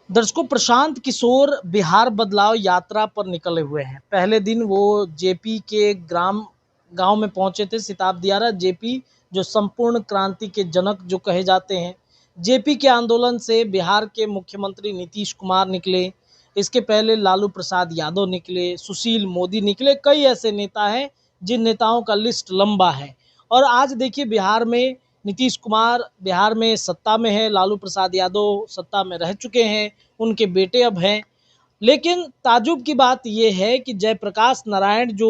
दर्शकों, प्रशांत किशोर बिहार बदलाव यात्रा पर निकले हुए हैं। पहले दिन वो जेपी के गांव में पहुंचे थे, सिताब दियारा। जेपी जो संपूर्ण क्रांति के जनक जो कहे जाते हैं। जेपी के आंदोलन से बिहार के मुख्यमंत्री नीतीश कुमार निकले। इसके पहले लालू प्रसाद यादव निकले, सुशील मोदी निकले। कई ऐसे नेता हैं जिन नेताओं का लिस्ट लंबा है। और आज देखिए, बिहार में नीतीश कुमार बिहार में सत्ता में है, लालू प्रसाद यादव सत्ता में रह चुके हैं, उनके बेटे अब हैं। लेकिन ताजुब की बात यह है कि जयप्रकाश नारायण जो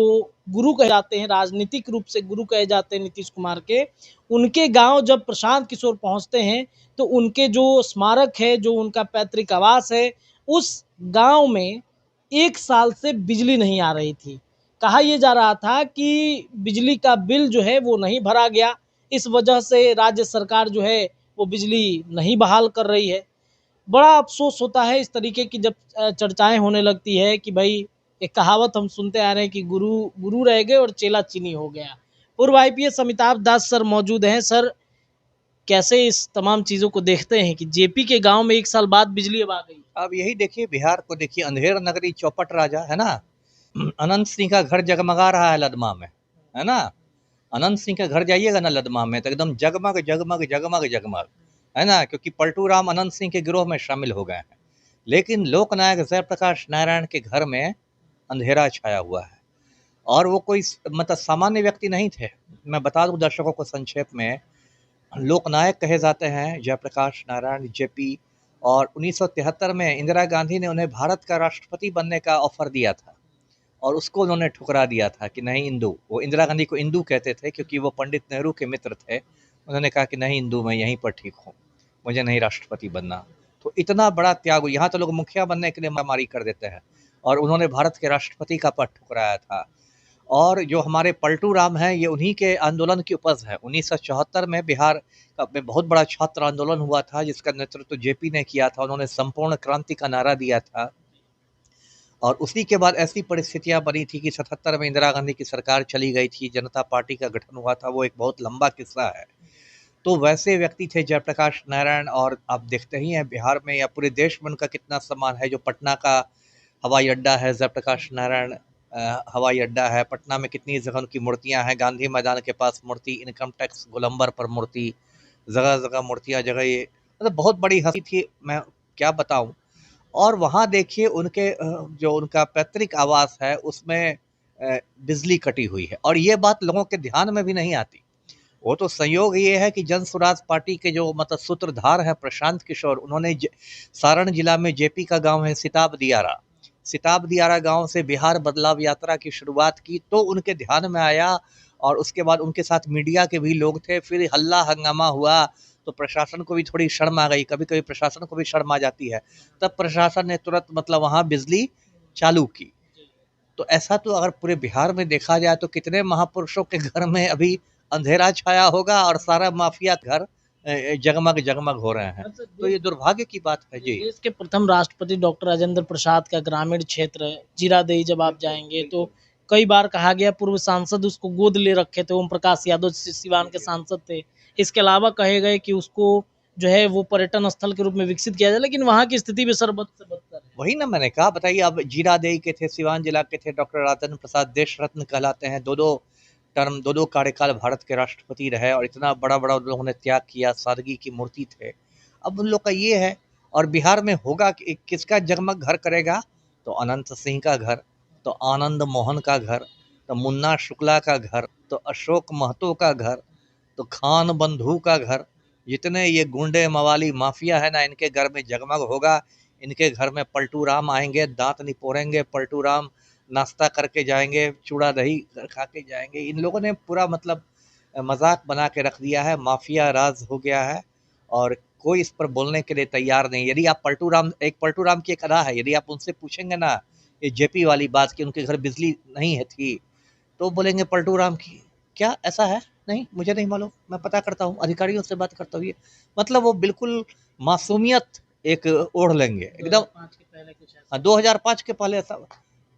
गुरु कहे जाते हैं, राजनीतिक रूप से गुरु कहे जाते हैं नीतीश कुमार के, उनके गांव जब प्रशांत किशोर पहुंचते हैं तो उनके जो स्मारक है, जो उनका पैतृक आवास है, उस गांव में 1 साल से बिजली नहीं आ रही थी। कहा यह जा रहा था कि बिजली का बिल जो है वो नहीं भरा गया, इस वजह से राज्य सरकार जो है वो बिजली नहीं बहाल कर रही है। बड़ा अफ़सोस होता है इस तरीके की जब चर्चाएँ होने लगती है कि भई, एक कहावत हम सुनते आ रहे हैं कि गुरु गुरु रह गए और चेला चीनी हो गया। पूर्व आईपीएस अमिताभ दास सर मौजूद हैं। सर, कैसे इस तमाम चीज़ों को देखते हैं कि जेपी के गाँव में 1 साल बाद बिजली अब आ गई? अब यही देखिए, बिहार को देखिए, अंधेर नगरी चौपट राजा है ना। अनंत सिंह का घर जगमगा रहा है लदमा में, है ना। अनंत सिंह के घर जाइएगा ना लदमा में, तो एकदम जगमग जगमग जगमग जगमग, है ना, क्योंकि पलटू राम अनंत सिंह के गिरोह में शामिल हो गए हैं। लेकिन लोकनायक जयप्रकाश नारायण के घर में अंधेरा छाया हुआ है। और वो कोई मतलब सामान्य व्यक्ति नहीं थे। मैं बता दूं दर्शकों को संक्षेप में, लोकनायक कहे जाते हैं जयप्रकाश नारायण, जेपी। और 1973 में इंदिरा गांधी ने उन्हें भारत का राष्ट्रपति बनने का ऑफर दिया था, और उसको उन्होंने ठुकरा दिया था कि नहीं इंदू। वो इंदिरा गांधी को इंदू कहते थे क्योंकि वो पंडित नेहरू के मित्र थे। उन्होंने कहा कि नहीं इंदू, मैं यहीं पर ठीक हूँ, मुझे नहीं राष्ट्रपति बनना। तो इतना बड़ा त्याग, यहाँ तो लोग मुखिया बनने के लिए मारामारी कर देते हैं, और उन्होंने भारत के राष्ट्रपति का पद ठुकराया था। और जो हमारे पलटू राम हैं, ये उन्हीं के आंदोलन की उपज है। 1974 में बिहार में बहुत बड़ा छात्र आंदोलन हुआ था, जिसका नेतृत्व जेपी ने किया था। उन्होंने संपूर्ण क्रांति का नारा दिया था, और उसी के बाद ऐसी परिस्थितियां बनी थी कि 77 में इंदिरा गांधी की सरकार चली गई थी, जनता पार्टी का गठन हुआ था। वो एक बहुत लंबा किस्सा है। तो वैसे व्यक्ति थे जयप्रकाश नारायण। और आप देखते ही हैं बिहार में या पूरे देश में उनका कितना सम्मान है। जो पटना का हवाई अड्डा है, जयप्रकाश नारायण हवाई अड्डा है। पटना में कितनी जगह उनकी मूर्तियां हैं। गांधी मैदान के पास मूर्ति, इनकम टैक्स गोलंबर पर मूर्ति, जगह जगह मूर्तियां, जगह ये मतलब बहुत बड़ी हस्ती थी, मैं क्या बताऊं। और वहाँ देखिए उनके जो उनका पैतृक आवास है उसमें बिजली कटी हुई है, और ये बात लोगों के ध्यान में भी नहीं आती। वो तो संयोग ये है कि जन स्वराज पार्टी के जो मतलब सूत्रधार हैं प्रशांत किशोर, उन्होंने सारण जिला में जेपी का गांव है सिताब दियारा, सिताब दियारा गांव से बिहार बदलाव यात्रा की शुरुआत की, तो उनके ध्यान में आया। और उसके बाद उनके साथ मीडिया के भी लोग थे। फिर हल्ला हंगामा हुआ, तो प्रशासन को भी थोड़ी शर्म आ गई। कभी कभी प्रशासन को भी शर्म आ जाती है। तब प्रशासन ने तुरंत मतलब वहाँ बिजली चालू की। तो ऐसा तो अगर पूरे बिहार में देखा जाए तो कितने महापुरुषों के घर में अभी अंधेरा छाया होगा, और सारा माफिया घर जगमग जगमग हो रहे हैं। तो ये दुर्भाग्य की बात है जी। देश के प्रथम राष्ट्रपति डॉक्टर राजेंद्र प्रसाद का ग्रामीण क्षेत्र जीरादेई जब आप जाएंगे तो कई बार कहा गया, पूर्व सांसद उसको गोद ले रखे थे। ओम प्रकाश यादव सिवान के सांसद थे। इसके अलावा कहे गए कि उसको जो है वो पर्यटन स्थल के रूप में विकसित किया जाए, लेकिन वहाँ की स्थिति भी सरबत से बदतर है। वही ना मैंने कहा, बताइए। अब जीरादेई के थे, सिवान जिला के थे डॉक्टर राजेंद्र प्रसाद, देश रत्न कहलाते हैं। दो दो टर्म, दो दो कार्यकाल भारत के राष्ट्रपति रहे, और इतना बड़ा बड़ा उन लोगों ने त्याग किया। सादगी की मूर्ति थे। अब उन लोग का ये है। और बिहार में होगा कि किसका जगमग घर करेगा? तो अनंत सिंह का घर, तो आनंद मोहन का घर, तो मुन्ना शुक्ला का घर, तो अशोक महतो का घर, तो खान बंधु का घर। जितने ये गुंडे मवाली माफिया है ना, इनके घर में जगमग होगा। इनके घर में पलटू राम आएंगे, दांत निपोरेंगे। पलटू राम नाश्ता करके जाएंगे, चूड़ा दही खा के जाएंगे। इन लोगों ने पूरा मतलब मजाक बना के रख दिया है। माफिया राज हो गया है, और कोई इस पर बोलने के लिए तैयार नहीं। यदि आप पलटू राम की एक अदा है, यदि आप उनसे पूछेंगे ना ये जेपी वाली बात कि उनके घर बिजली नहीं है थी, तो बोलेंगे पलटू राम की क्या ऐसा है? नहीं, मुझे नहीं मालूम, मैं पता करता हूँ, अधिकारियों से बात करता हूँ। ये मतलब वो बिल्कुल मासूमियत एक ओढ़ लेंगे एकदम। 2005 के पहले ऐसा।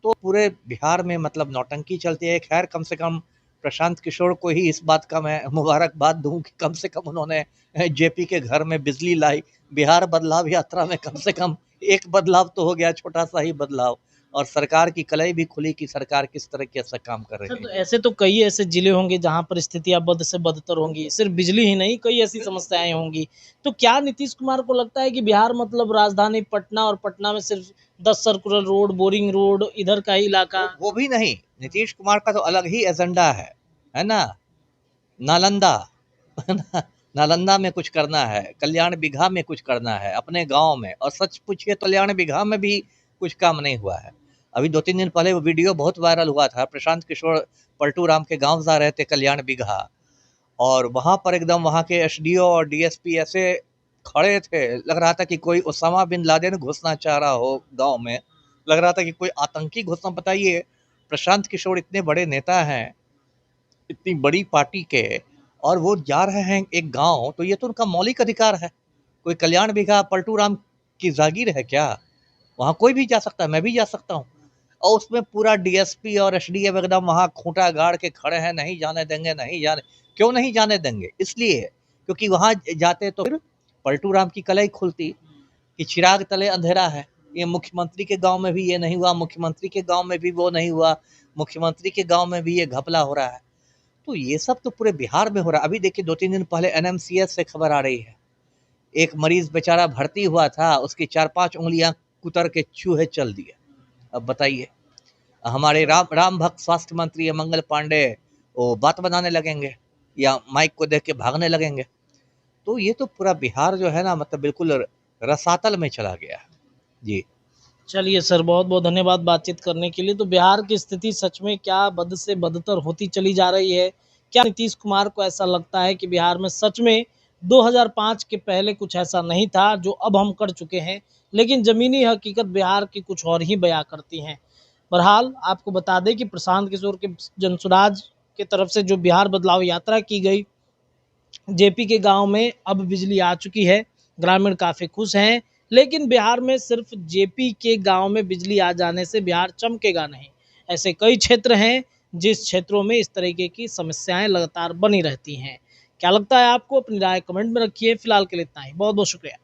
तो पूरे बिहार में मतलब नौटंकी चलती है। खैर, कम से कम प्रशांत किशोर को ही इस बात का मैं मुबारकबाद दूं कि कम से कम उन्होंने जेपी के घर में बिजली लाई। बिहार बदलाव यात्रा में कम से कम एक बदलाव तो हो गया, छोटा सा ही बदलाव, और सरकार की कलई भी खुली कि सरकार किस तरह के ऐसा काम कर सर रही तो है। ऐसे तो कई ऐसे जिले होंगे जहाँ पर स्थितियाँ बद से बदतर होंगी, सिर्फ बिजली ही नहीं कई ऐसी समस्याएं होंगी। तो क्या नीतीश कुमार को लगता है कि बिहार मतलब राजधानी पटना और पटना में सिर्फ 10 सर्कुलर रोड, बोरिंग रोड इधर का ही इलाका? वो भी नहीं, नीतीश कुमार का तो अलग ही एजेंडा है ना। नालंदा है ना? नालंदा में कुछ करना है, कल्याण बिघा में कुछ करना है, अपने गांव में। और सच पूछिए तो कल्याण बिघा में भी कुछ काम नहीं हुआ है। अभी 2-3 दिन पहले वो वीडियो बहुत वायरल हुआ था, प्रशांत किशोर पलटू राम के गांव जा रहे थे कल्याण बिघा, और वहां पर एकदम वहां के एसडीओ और डीएसपी ऐसे खड़े थे, लग रहा था कि कोई ओसामा बिन लादेन घुसना चाह रहा हो गांव में, लग रहा था कि कोई आतंकी घुसना। बताइए, प्रशांत किशोर इतने बड़े नेता हैं, इतनी बड़ी पार्टी के, और वो जा रहे हैं एक गांव, तो ये तो उनका मौलिक अधिकार है। कोई कल्याण बिघा पलटू राम की जागीर है क्या? वहां कोई भी जा सकता है, मैं भी जा सकता हूँ। और उसमें पूरा डीएसपी और एसडीएफ एकदम वहां खूंटा गाड़ के खड़े हैं, नहीं जाने देंगे, नहीं जाने। क्यों नहीं जाने देंगे? इसलिए क्योंकि वहां जाते तो फिर पलटू राम की कलई खुलती कि चिराग तले अंधेरा है। ये मुख्यमंत्री के गांव में भी ये नहीं हुआ, मुख्यमंत्री के गांव में भी वो नहीं हुआ, मुख्यमंत्री के गांव में भी ये घपला हो रहा है। तो ये सब तो पूरे बिहार में हो रहा है। अभी देखिए 2-3 दिन पहले एनएमसीएच से खबर आ रही है, एक मरीज बेचारा भर्ती हुआ था, उसकी 4-5 उंगलियां कुतर के चूहे चल दिए। अब बताइए, हमारे राम भक्त स्वास्थ्य मंत्री मंगल पांडे वो बात बनाने लगेंगे या माइक को देख के भागने लगेंगे? तो ये तो पूरा बिहार जो है ना, मतलब बिल्कुल रसातल में चला गया है। जी। चलिए सर, बहुत-बहुत धन्यवाद बातचीत करने के लिए। तो बिहार की स्थिति सच में क्या बद से बदतर होती चली जा रही है? क्या नीतीश कुमार को ऐसा लगता है कि बिहार में सच में 2005 के पहले कुछ ऐसा नहीं था जो अब हम कर चुके हैं, लेकिन ज़मीनी हकीकत बिहार की कुछ और ही बयाँ करती हैं। बहरहाल आपको बता दें कि प्रशांत किशोर के जनसुराज की तरफ से जो बिहार बदलाव यात्रा की गई, जेपी के गांव में अब बिजली आ चुकी है, ग्रामीण काफ़ी खुश हैं, लेकिन बिहार में सिर्फ जेपी के गांव में बिजली आ जाने से बिहार चमकेगा नहीं। ऐसे कई क्षेत्र हैं जिस क्षेत्रों में इस तरीके की समस्याएं लगातार बनी रहती हैं। क्या लगता है आपको? अपनी राय कमेंट में रखिए। फिलहाल के लिए इतना ही। बहुत बहुत शुक्रिया।